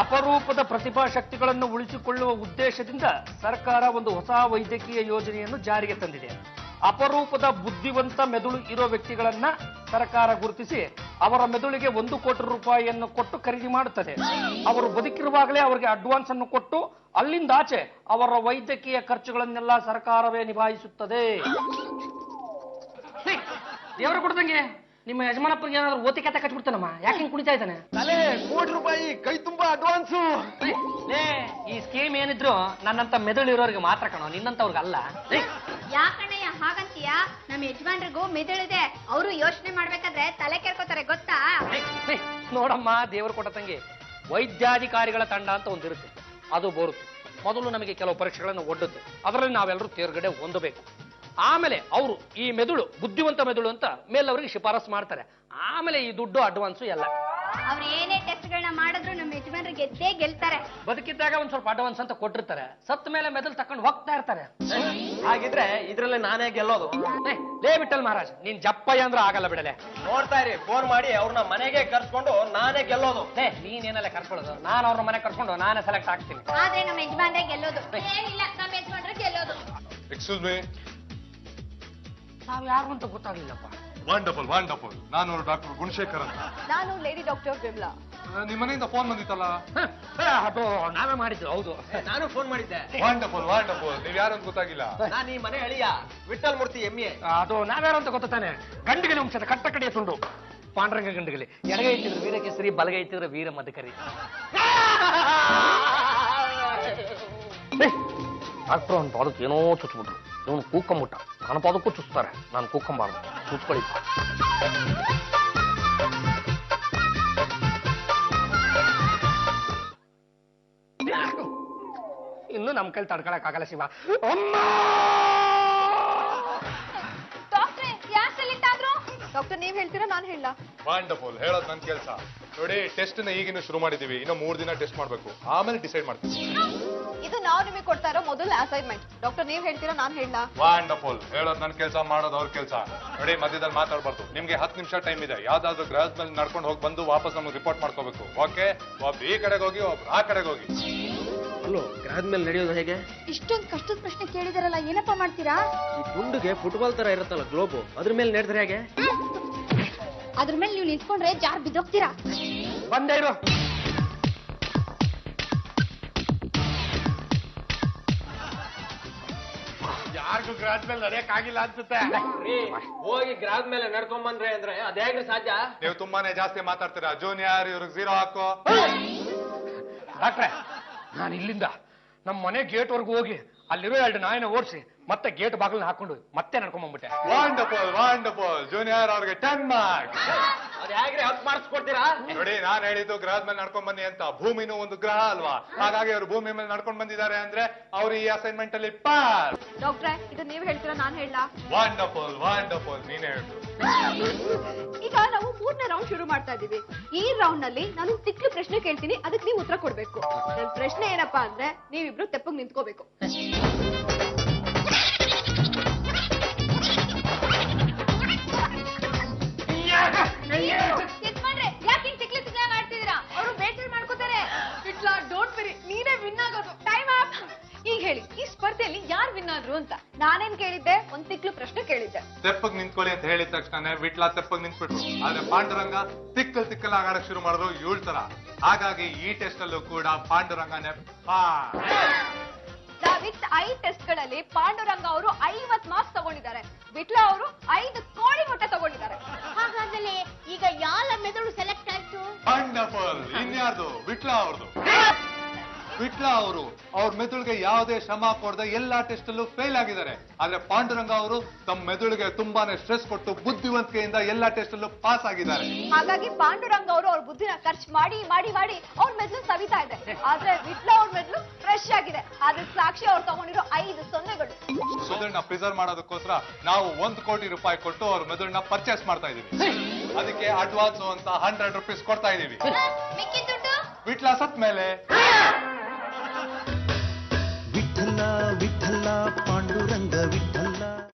ಅಪರೂಪದ ಪ್ರತಿಭಾಶಕ್ತಿಗಳನ್ನು ಉಳಿಸಿಕೊಳ್ಳುವ ಉದ್ದೇಶದಿಂದ ಸರ್ಕಾರ ಒಂದು ಹೊಸ ವೈದ್ಯಕೀಯ ಯೋಜನೆಯನ್ನು ಜಾರಿಗೆ ತಂದಿದೆ. ಅಪರೂಪದ ಬುದ್ಧಿವಂತ ಮೆದುಳು ಇರೋ ವ್ಯಕ್ತಿಗಳನ್ನ ಸರ್ಕಾರ ಗುರುತಿಸಿ ಅವರ ಮೆದುಳಿಗೆ 1 ಕೋಟಿ ರೂಪಾಯಿಯನ್ನು ಕೊಟ್ಟು ಖರೀದಿ ಮಾಡುತ್ತದೆ. ಅವರು ಬದುಕಿರುವಾಗಲೇ ಅವರಿಗೆ ಅಡ್ವಾನ್ಸ್ ಅನ್ನು ಕೊಟ್ಟು ಅಲ್ಲಿಂದ ಆಚೆ ಅವರ ವೈದ್ಯಕೀಯ ಖರ್ಚುಗಳನ್ನೆಲ್ಲ ಸರ್ಕಾರವೇ ನಿಭಾಯಿಸುತ್ತದೆ. ದೇವರು ಕೊಡ್ದಂಗೆ ನಿಮ್ಮ ಯಜಮಾನಪ್ಪರಿಗೆ ಏನಾದ್ರು ಓತಿ ಕತೆ ಕಟ್ಬಿಡ್ತಾನಮ್ಮ. ಯಾಕೆ ಹಿಂಗ್ ಕುಣಿತಾ ಇದ್ದಾನೆ? ಕೋಟಿ ರೂಪಾಯಿ ಕೈ ತುಂಬಾ ಅಡ್ವಾನ್ಸು. ಈ ಸ್ಕೀಮ್ ಏನಿದ್ರು ನನ್ನಂತ ಮೆದುಳು ಇರೋರಿಗೆ ಮಾತ್ರ ಕಣೋ, ನಿನ್ನಂತವ್ರಿಗೆ ಅಲ್ಲ. ಯಾಕಣ್ಣಯ್ಯ ಹಾಗಂತೀಯ? ನಮ್ಮ ಯಜಮಾನ್ರಿಗೂ ಮೆದುಳಿದೆ, ಅವರು ಯೋಚನೆ ಮಾಡ್ಬೇಕಾದ್ರೆ ತಲೆ ಕೆರ್ಕೋತಾರೆ ಗೊತ್ತಾ? ನೋಡಮ್ಮ, ದೇವರು ಕೊಟ್ಟ ತಂಗಿ, ವೈದ್ಯಾಧಿಕಾರಿಗಳ ತಂಡ ಅಂತ ಒಂದಿರುತ್ತೆ, ಅದು ಬರುತ್ತೆ. ಮೊದಲು ನಮಗೆ ಕೆಲವು ಪರೀಕ್ಷೆಗಳನ್ನು ಒಡ್ಡುತ್ತೆ, ಅದರಲ್ಲಿ ನಾವೆಲ್ಲರೂ ತೇರ್ಗಡೆ ಹೊಂದಬೇಕು. ಆಮೇಲೆ ಅವರು ಈ ಮೆದುಳು ಬುದ್ಧಿವಂತ ಮೆದುಳು ಅಂತ ಮೇಲವರಿಗೆ ಶಿಫಾರಸು ಮಾಡ್ತಾರೆ. ಆಮೇಲೆ ಈ ದುಡ್ಡು ಅಡ್ವಾನ್ಸು ಎಲ್ಲ. ಅವ್ರು ಏನೇ ಟೆಸ್ಟ್ಗಳನ್ನ ಮಾಡಿದ್ರು ನಮ್ಮ ಯಜಮಾನ್ರು ಗೆದ್ದೇ ಗೆಲ್ತಾರೆ. ಬದುಕಿದ್ದಾಗ ಒಂದ್ ಸ್ವಲ್ಪ ಅಡ್ವಾನ್ಸ್ ಅಂತ ಕೊಟ್ಟಿರ್ತಾರೆ, ಸತ್ ಮೇಲೆ ಮೆದುಳು ತಕೊಂಡು ಹೋಗ್ತಾ ಇರ್ತಾರೆ. ಹಾಗಿದ್ರೆ ಇದ್ರಲ್ಲಿ ನಾನೇ ಗೆಲ್ಲೋದು. ಲೇ ಬಿಟ್ಟಲ್ ಮಹಾರಾಜ್, ನೀನ್ ಜಪ್ಪಯ್ಯ ಅಂದ್ರೆ ಆಗಲ್ಲ ಬಿಡಲೆ. ನೋಡ್ತಾ ಇರಿ, ಫೋನ್ ಮಾಡಿ ಅವ್ರನ್ನ ಮನೆಗೆ ಕರ್ಸ್ಕೊಂಡು ನಾನೇ ಗೆಲ್ಲೋದು. ನೀನೇನೆಲ್ಲ ಕರ್ಕೊಳ್ಳೋದು? ನಾನು ಅವ್ರ ಮನೆ ಕರ್ಕೊಂಡು ನಾನೇ ಸೆಲೆಕ್ಟ್ ಆಗ್ತೀನಿ. ಆದ್ರೆ ನಮ್ಮ ಯಜಮಾನ್ರೆ ಗೆಲ್ಲೋದು. ಏನಿಲ್ಲ, ನಮ್ಮ ಯಜಮಾನ್ರೆ ಗೆಲ್ಲೋದು. ಎಕ್ಸ್ಕ್ಯೂಸ್ ಮೀ, ನಾವ್ ಯಾರು ಅಂತ ಗೊತ್ತಾಗ್ಲಿಲ್ಲಪ್ಪ. Wonderful wonderful. ನಾನು ಡಾಕ್ಟರ್ ಗುಣಶೇಖರ್ ಅಂತ. ನಾನು ಲೇಡಿ ಡಾಕ್ಟರ್ ವಿಮ್ಲಾ. ನಿಮ್ಮ ಮನೆಯಿಂದ ಫೋನ್ ಬಂದಿತ್ತಲ್ಲ? ಅದು ನಾವೇ ಮಾಡಿದ್ದು. ಹೌದು, ನಾನು ಫೋನ್ ಮಾಡಿದ್ದೆ. Wonderful wonderful. ನೀವ್ ಯಾರು ಅಂತ ಗೊತ್ತಾಗಿಲ್ಲ? ನಾನು ಈ ಮನೆ ಅಳಿಯ ವಿಠಲ್ ಮೂರ್ತಿ ಎಮ್ಮೆ. ಅದು ನಾವ್ಯಾರು ಅಂತ ಗೊತ್ತಾನೆ. ಗಂಡಿಗೆ ವಂಶದ ಕಟ್ಟ ಕಡೆಯ ತುಂಡು ಪಾಂಡುರಂಗ ಗಂಡುಗಲಿ. ಎಡಗೈ ಇತ್ತಿದ್ರೆ ವೀರಕೇಸರಿ, ಬಲಗೈ ಇತ್ತಿದ್ರೆ ವೀರ ಮದಕರಿ. ಡಾಕ್ಟ್ರು ಅವ್ನ ಪಾದಕ್ಕೆ ಏನೋ ಚುಚ್ಬಿಟ್ರು. ಇವನು ಕೂಕೊಂಬಿಟ್ಟ. ನನ್ನ ಪಾದಕ್ಕೂ ಚುಚ್ತಾರೆ, ನಾನು ಕೂಕೊಂಬಾರ್ದು. ಚುಚ್ಕೊಳ್ಳಿ. ಇನ್ನು ನಮ್ ಕೈಲಿ ತಡ್ಕೊಳಕ್ ಆಗಲ್ಲ ಶಿವ. ಡಾಕ್ಟ್ರೆ ಯಾಕೆ ಇಟ್ಟಾದ್ರು? ಡಾಕ್ಟರ್ ನೀವ್ ಹೇಳ್ತೀರಾ ನಾನು ಹೇಳ? ವಂಡರ್ಫುಲ್, ಹೇಳೋದು ನನ್ ಕೆಲಸ. ನೋಡಿ, ಟೆಸ್ಟ್ ನ ಈಗಿನ ಶುರು ಮಾಡಿದೀವಿ, ಇನ್ನು 3 ದಿನ ಟೆಸ್ಟ್ ಮಾಡ್ಬೇಕು, ಆಮೇಲೆ ಡಿಸೈಡ್ ಮಾಡ್ತೀವಿ. ಇದು ನಾವು ನಿಮಗೆ ಕೊಡ್ತಾ ಇರೋ ಮೊದಲ ಅಸೈನ್ಮೆಂಟ್. ಡಾಕ್ಟರ್ ನೀವ್ ಹೇಳ್ತೀರಾ ನಾನು ಹೇಳ? ವಂಡರ್ಫುಲ್, ಹೇಳೋದು ನನ್ ಕೆಲಸ, ಮಾಡೋದು ಅವ್ರ ಕೆಲಸ. ನೋಡಿ, ಮಧ್ಯದಲ್ಲಿ ಮಾತಾಡ್ಬಾರ್ದು. ನಿಮ್ಗೆ 10 ನಿಮಿಷ ಟೈಮ್ ಇದೆ. ಯಾವ್ದಾದ್ರು ಗ್ರಹದ ಮೇಲೆ ನಡ್ಕೊಂಡು ಹೋಗಿ ಬಂದು ವಾಪಸ್ ನಮ್ಗೆ ರಿಪೋರ್ಟ್ ಮಾಡ್ಕೋಬೇಕು. ಓಕೆ? ಒಬ್ಬ ಈ ಕಡೆಗೆ ಹೋಗಿ, ಒಬ್ರು ಆ ಕಡೆಗೆ ಹೋಗಿ. ಗ್ರಹದ ಮೇಲೆ ನಡೆಯೋದು ಹೇಗೆ? ಇಷ್ಟೊಂದು ಕಷ್ಟದ ಪ್ರಶ್ನೆ ಕೇಳಿದಾರಲ್ಲ, ಏನಪ್ಪಾ ಮಾಡ್ತೀರಾ? ಈ ಗುಂಡುಗೆ ಫುಟ್ಬಾಲ್ ತರ ಇರುತ್ತಲ್ಲ ಗ್ಲೋಬು, ಅದ್ರ ಮೇಲೆ ನಡೆದ್ರೆ ಹೇಗೆ? ಅದ್ರ ಮೇಲೆ ನೀವು ನಿಂತ್ಕೊಂಡ್ರೆ ಜಾರ್ ಬಿದ್ದೋಗ್ತೀರಾ. ಬಂದೇ ಇರು. ಯಾರಿಗೂ ಗ್ರಹದ ಮೇಲೆ ನಡೆಯಕ್ಕಾಗಿಲ್ಲ ಅನ್ಸುತ್ತೆ. ಹೋಗಿ ಗ್ರಹದ ಮೇಲೆ ನಡ್ಕೊಂಡ್ ಬಂದ್ರೆ ಅಂದ್ರೆ ಅದೇಗ್ರಿ ಸಾಧ್ಯ? ನೀವು ತುಂಬಾನೇ ಜಾಸ್ತಿ ಮಾತಾಡ್ತೀರಾ. ಜೂನಿಯರ್, ಇವ್ರಿಗೆ 0 ಹಾಕೋ. ಡಾಕ್ಟ್ರೆ, ನಾನು ಇಲ್ಲಿಂದ ನಮ್ಮ ಮನೆ ಗೇಟ್ ವರ್ಗು ಹೋಗಿ ಅಲ್ಲಿರೋ 2 ನಾಯಿನ ಓಡಿಸಿ ಮತ್ತೆ ಗೇಟ್ ಬಾಗಿಲನ್ನ ಹಾಕೊಂಡು ಮತ್ತೆ ನಡ್ಕೊಂಡ್ಬಂದ್ಬಿಟ್ಟೆ. Wonderful wonderful. ಜೂನಿಯರ್ ಅವ್ರಿಗೆ 10 ಮಾರ್ಕ್ಸ್. ಅದ್ ಹೇಗ್ರಿ 10 ಮಾರ್ಕ್ಸ್ ಕೊಡ್ತೀರಾ? ನೋಡಿ, ನಾನ್ ಹೇಳಿದ್ದು ಗ್ರಹದ ಮೇಲೆ ನಡ್ಕೊಂಡ್ ಬನ್ನಿ ಅಂತ. ಭೂಮಿನೂ ಒಂದು ಗ್ರಹ ಅಲ್ವಾ? ಹಾಗಾಗಿ ಅವ್ರು ಭೂಮಿ ಮೇಲೆ ನಡ್ಕೊಂಡ್ ಬಂದಿದ್ದಾರೆ ಅಂದ್ರೆ ಅವ್ರು ಈ ಅಸೈನ್ಮೆಂಟ್ ಅಲ್ಲಿ ಪಾಸ್. ಡಾಕ್ಟ್ರೆ ಇದು ನೀವ್ ಹೇಳ್ತೀರಾ ನಾನು ಹೇಳ? ವಂಡರ್ಫುಲ್ ವಂಡರ್ಫುಲ್, ನೀನೇ ಹೇಳು. ಈಗ ನಾವು 3ನೇ ರೌಂಡ್ ಶುರು ಮಾಡ್ತಾ ಇದೀವಿ. ಈ ರೌಂಡ್ ನಲ್ಲಿ ನಾನು ತಿಕ್ಲು ಪ್ರಶ್ನೆ ಕೇಳ್ತೀನಿ, ಅದಕ್ಕೆ ನೀವು ಉತ್ತರ ಕೊಡ್ಬೇಕು. ನನ್ ಪ್ರಶ್ನೆ ಏನಪ್ಪಾ ಅಂದ್ರೆ, ನೀವಿಬ್ರು ತೆಪ್ಪಗ್ ನಿಂತ್ಕೋಬೇಕು. ಯಜಮಾನ್ರೆ ಯಾಕೆ ತಿಕ್ಲಿ ತಿಕ್ಲ ಮಾಡ್ತಿದ್ದೀರಾ? ಅವರು ಬೇಟರ್ ಮಾಡ್ಕೋತಾರೆ. ಇಟ್ಲಾ ಡೋಂಟ್ ವೆರಿ, ನೀನೇ ವಿನ್ ಆಗೋದು. Time up. ಈಗ ಹೇಳಿ, ಈ ಸ್ಪರ್ಧೆಯಲ್ಲಿ ಯಾರು ವಿನ್ ಆದ್ರು ಅಂತ? ನಾನೇನ್ ಕೇಳಿದ್ದೆ? ಒಂದ್ ತಿಕ್ಲು ಪ್ರಶ್ನೆ ಕೇಳಿದ್ದೆ. ತೆಪ್ಪಗ್ ನಿಂತ್ಕೊಳ್ಳಿ ಅಂತ ಹೇಳಿದ ತಕ್ಷಣ ವಿಟ್ಲ ತೆಪ್ಪಗ್ ನಿಂತ್ಬಿಟ್ರು. ಆದ್ರೆ ಪಾಂಡುರಂಗ ತಿಕ್ಕಲ್ ಆಗಾಡಕ್ ಶುರು ಮಾಡಿದ್ರು 7 ತರ. ಹಾಗಾಗಿ ಈ ಟೆಸ್ಟ್ ಅಲ್ಲೂ ಕೂಡ ಪಾಂಡುರಂಗನೇ ವಿತ್ 5 ಟೆಸ್ಟ್ ಗಳಲ್ಲಿ ಪಾಂಡುರಂಗ ಅವರು 50 ಮಾರ್ಕ್ಸ್ ತಗೊಂಡಿದ್ದಾರೆ. ವಿಟ್ಲಾ ಅವರು 5 ಕೋಳಿ ಮೊಟ್ಟೆ ತಗೊಂಡಿದ್ದಾರೆ. ಹಾಗಾದ್ರೆ ಈಗ ಯಾರ ಮೆದುಳು ಸೆಲೆಕ್ಟ್ ಆಯ್ತು? ವಂಡರ್ಫುಲ್. ಇನ್ಯಾರ್ದು? ವಿಟ್ಲ ಅವ್ರದ್ದು. ವಿಟ್ಲ ಅವರು ಅವ್ರ ಮೆದುಳಿಗೆ ಯಾವುದೇ ಶ್ರಮ ಕೊಡದೆ ಎಲ್ಲಾ ಟೆಸ್ಟ್ ಅಲ್ಲೂ ಫೇಲ್ ಆಗಿದ್ದಾರೆ. ಆದ್ರೆ ಪಾಂಡುರಂಗ ಅವರು ತಮ್ಮ ಮೆದುಳಿಗೆ ತುಂಬಾನೇ ಸ್ಟ್ರೆಸ್ ಕೊಟ್ಟು ಬುದ್ಧಿವಂತಿಕೆಯಿಂದ ಎಲ್ಲಾ ಟೆಸ್ಟ್ ಅಲ್ಲೂ ಪಾಸ್ ಆಗಿದ್ದಾರೆ. ಹಾಗಾಗಿ ಪಾಂಡುರಂಗ ಅವರು ಅವ್ರ ಬುದ್ಧಿನ ಖರ್ಚು ಮಾಡಿ ಮಾಡಿ ಮಾಡಿ ಅವ್ರ ಮೆದುಳು ಸವಿತಾ ಇದೆ. ಆದ್ರೆ ವಿಟ್ಲ ಅವ್ರ ಮೆದುಳು ಫ್ರೆಶ್ ಆಗಿದೆ. ಆದ್ರೆ ಸಾಕ್ಷಿ ಅವ್ರು ತಗೊಂಡಿರೋ 5 ಸೊನ್ನೆಗಳು. ಮೆದುಳನ್ನ ಪ್ರಿಸರ್ವ್ ಮಾಡೋದಕ್ಕೋಸ್ಕರ ನಾವು 1 ಕೋಟಿ ರೂಪಾಯಿ ಕೊಟ್ಟು ಅವ್ರ ಮೆದುಳನ್ನ ಪರ್ಚೇಸ್ ಮಾಡ್ತಾ ಇದೀವಿ. ಅದಕ್ಕೆ ಅಡ್ವಾನ್ಸ್ ಅಂತ 100 ರೂಪೀಸ್ ಕೊಡ್ತಾ ಇದೀವಿ. ಮಿಕ್ಕಿ ದುಡ್ಡು ವಿಟ್ಲ ಸತ್ ಮೇಲೆ. ವಿಠಲ ವಿಠಲ ಪಾಂಡುರಂಗ ವಿಠಲ.